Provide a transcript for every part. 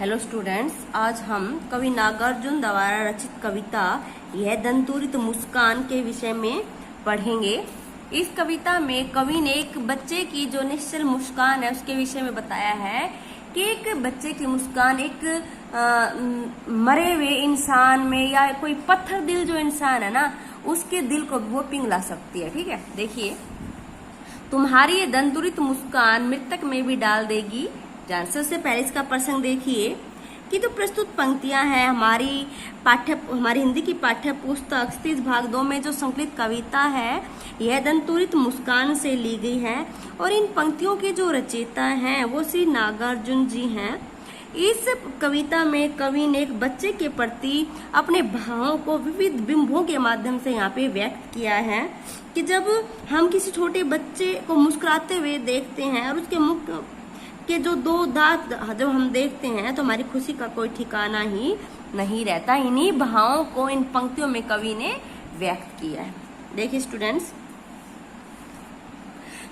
Hello students, आज हम कवि नागार्जुन द्वारा रचित कविता यह दंतुरित मुस्कान के विषय में पढ़ेंगे। इस कविता में कवि ने एक बच्चे की जो निश्चल मुस्कान है उसके विषय में बताया है कि एक बच्चे की मुस्कान एक मरे हुए इंसान में या कोई पत्थर दिल जो इंसान है ना, उसके दिल को वो पिघला सकती है। ठीक है, देखिए, तुम्हारी ये दंतुरित मुस्कान मृतक में भी डाल देगी जान। सबसे पहले इसका प्रसंग देखिए कि जो प्रस्तुत पंक्तियां हैं हमारी हिंदी की पाठ्य पुस्तक स्थित भाग 2 में जो संकलित कविता है यह दंतुरित मुस्कान से ली गई है और इन पंक्तियों के जो रचयिता हैं वो श्री नागार्जुन जी हैं। इस कविता में कवि ने एक बच्चे के प्रति अपने भावों को विविध बिंबों के माध्यम से यहाँ पे व्यक्त किया है कि जब हम किसी छोटे बच्चे को मुस्कुराते हुए देखते हैं और उसके मुख के जो 2 दांत जब हम देखते हैं तो हमारी खुशी का कोई ठिकाना ही नहीं रहता। इन्हीं भावों को इन पंक्तियों में कवि ने व्यक्त किया है। देखिए स्टूडेंट्स,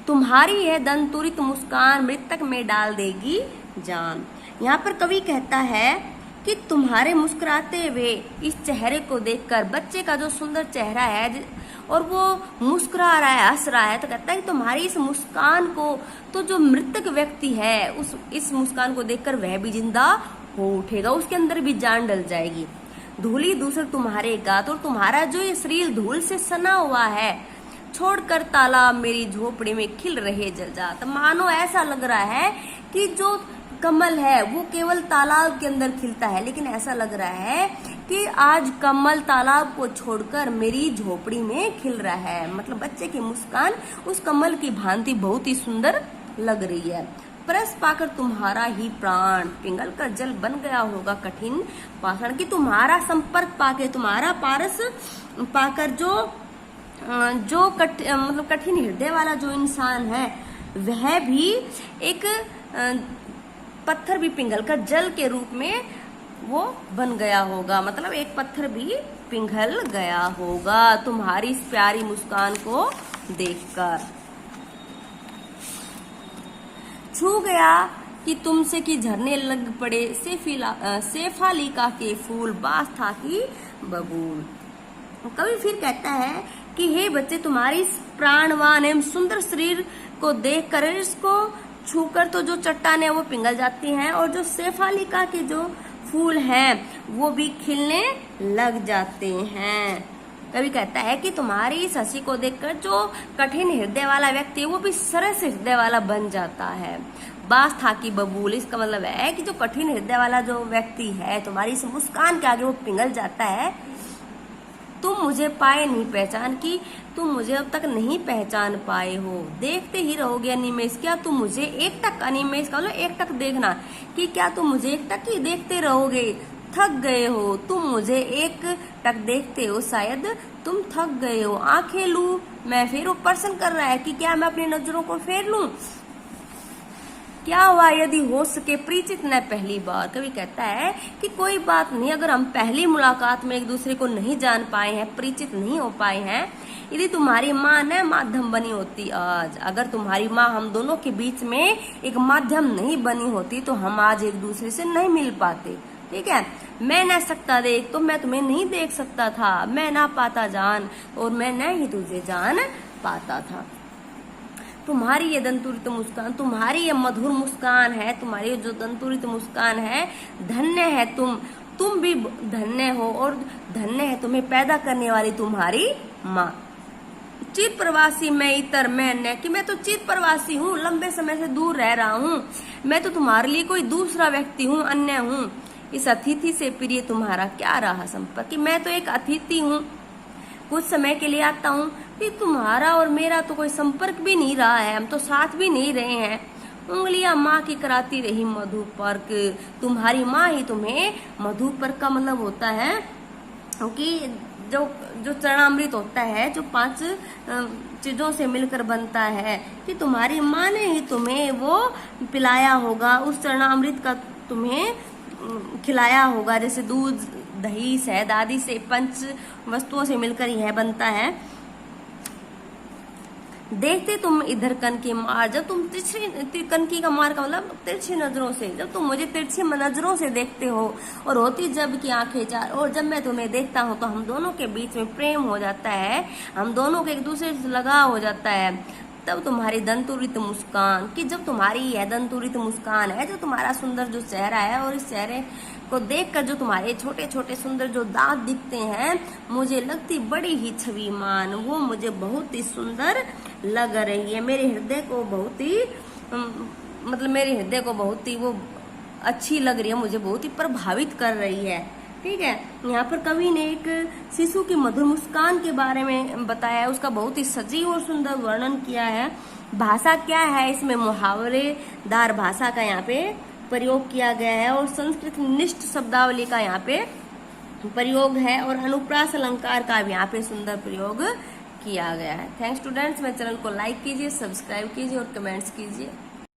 तुम्हारी यह दंतुरित मुस्कान मृतक में डाल देगी जान। यहाँ पर कवि कहता है कि तुम्हारे मुस्कुराते हुए इस चेहरे को देखकर बच्चे का जो सुंदर चेहरा है और वो मुस्कुरा रहा है, हंस रहा है, तो कहता है कि तुम्हारी इस मुस्कान को तो जो मृतक व्यक्ति है इस मुस्कान को देखकर वह भी जिंदा हो उठेगा, उसके अंदर भी जान डल जाएगी। धूली दूसर तुम्हारे गात, और तुम्हारा जो ये शरीर धूल से सना हुआ है, छोड़कर तालाब मेरी झोपड़ी में खिल रहे जलजात। मानो ऐसा लग रहा है कि जो कमल है वो केवल तालाब के अंदर खिलता है, लेकिन ऐसा लग रहा है कि आज कमल तालाब को छोड़कर मेरी झोपड़ी में खिल रहा है। मतलब बच्चे की मुस्कान उस कमल की भांति बहुत ही सुंदर लग रही है। परस पाकर तुम्हारा ही प्राण पिघल कर जल बन गया होगा कठिन पाषाण, कि तुम्हारा संपर्क पाके, तुम्हारा पारस पाकर जो कठिन हृदय वाला जो इंसान है वह भी एक पत्थर भी पिघल कर जल के रूप में वो बन गया होगा। मतलब एक पत्थर भी पिघल गया होगा तुम्हारी इस प्यारी मुस्कान को देखकर। छू गया कि तुमसे कि झरने लग पड़े सेफालिका के फूल बास था कि बबूल। कवि फिर कहता है कि हे बच्चे, तुम्हारी इस प्राणवान एवं सुंदर शरीर को देखकर, इसको छूकर तो जो चट्टानें वो पिघल जाती हैं और जो सेफालिका के जो फूल हैं वो भी खिलने लग जाते हैं। कवि कहता है कि तुम्हारी इस हंसी को देखकर जो कठिन हृदय वाला व्यक्ति है वो भी सरस हृदय वाला बन जाता है। बास था कि बबूल, इसका मतलब है कि जो कठिन हृदय वाला जो व्यक्ति है तुम्हारी इस मुस्कान के आगे वो पिघल जाता है। तुम मुझे पाए नहीं पहचान, की तुम मुझे अब तक नहीं पहचान पाए हो, देखते ही रहोगे अनिमेष, क्या तुम मुझे एक टक, अनिमेष का मतलब एक टक देखना, कि क्या तुम मुझे एक टक ही देखते रहोगे, थक गए हो तुम मुझे एक टक देखते हो, शायद तुम थक गए हो। आंखें लूं मैं, फिर वो प्रश्न कर रहा है कि क्या मैं अपनी नजरों को फेर लूं, क्या हुआ यदि हो सके परिचित न पहली बार। कवि कहता है कि कोई बात नहीं, अगर हम पहली मुलाकात में एक दूसरे को नहीं जान पाए हैं, परिचित नहीं हो पाए हैं, यदि तुम्हारी माँ न माध्यम बनी होती आज, अगर तुम्हारी माँ हम दोनों के बीच में एक माध्यम नहीं बनी होती तो हम आज एक दूसरे से नहीं मिल पाते। ठीक है, मैं न सकता देख तो मैं तुम्हें नहीं देख सकता था, मैं ना पाता जान और मैं न ही तुझे जान पाता था। तुम्हारी ये दंतुरित मुस्कान, तुम्हारी ये मधुर मुस्कान है, तुम्हारी जो दंतुरित मुस्कान है, धन्य है तुम भी धन्य हो और धन्य है तुम्हें पैदा करने वाली तुम्हारी माँ। चित प्रवासी मैं इतर मैं न, कि मैं तो चित प्रवासी हूँ, लंबे समय से दूर रह रहा हूँ, मैं तो तुम्हारे लिए कोई दूसरा व्यक्ति हूँ, अन्य हूँ। इस अतिथि से प्रिय तुम्हारा क्या रहा संपर्क, कि मैं तो एक अतिथि हूँ, कुछ समय के लिए आता हूँ, फिर तुम्हारा और मेरा तो कोई संपर्क भी नहीं रहा है, हम तो साथ भी नहीं रहे हैं। उंगलियां माँ की कराती रही मधुपर्क, तुम्हारी माँ ही तुम्हें, मधुपर्क का मतलब होता है कि जो चरणामृत होता है जो 5 चीजों से मिलकर बनता है, कि तुम्हारी माँ ने ही तुम्हें वो पिलाया होगा, उस चरणामृत का तुम्हें खिलाया होगा। जैसे दूध, दही, शहद आदि से 5 वस्तुओं से मिलकर यह बनता है। देखते तुम इधर कन की मार, जब तुम तिरछी कनकी का मार का मतलब तिरछी नजरों से, जब तुम मुझे तिरछी नजरों से देखते हो, और होती जब की आंखें चार, और जब मैं तुम्हें देखता हूँ तो हम दोनों के बीच में प्रेम हो जाता है, हम दोनों के एक दूसरे से लगाव हो जाता है। तब तुम्हारी दंतुरित मुस्कान, कि जब तुम्हारी यह दंतुरित मुस्कान है, जो तुम्हारा सुंदर जो चेहरा है, और इस चेहरे को देखकर जो तुम्हारे छोटे छोटे सुंदर जो दांत दिखते हैं, मुझे लगती बड़ी ही छविमान, वो मुझे बहुत ही सुंदर लग रही है, मेरे हृदय को बहुत ही मतलब मेरे हृदय को बहुत ही वो अच्छी लग रही है, मुझे बहुत ही प्रभावित कर रही है। ठीक है, यहाँ पर कवि ने एक शिशु की मधुर मुस्कान के बारे में बताया है, उसका बहुत ही सजीव और सुंदर वर्णन किया है। भाषा क्या है, इसमें मुहावरेदार भाषा का यहाँ पे प्रयोग किया गया है, और संस्कृत निष्ठ शब्दावली का यहाँ पे प्रयोग है, और अनुप्रास अलंकार का भी यहाँ पे सुंदर प्रयोग किया गया है। थैंक्स स्टूडेंट्स, मेरे चैनल को लाइक कीजिए, सब्सक्राइब कीजिए और कमेंट्स कीजिए।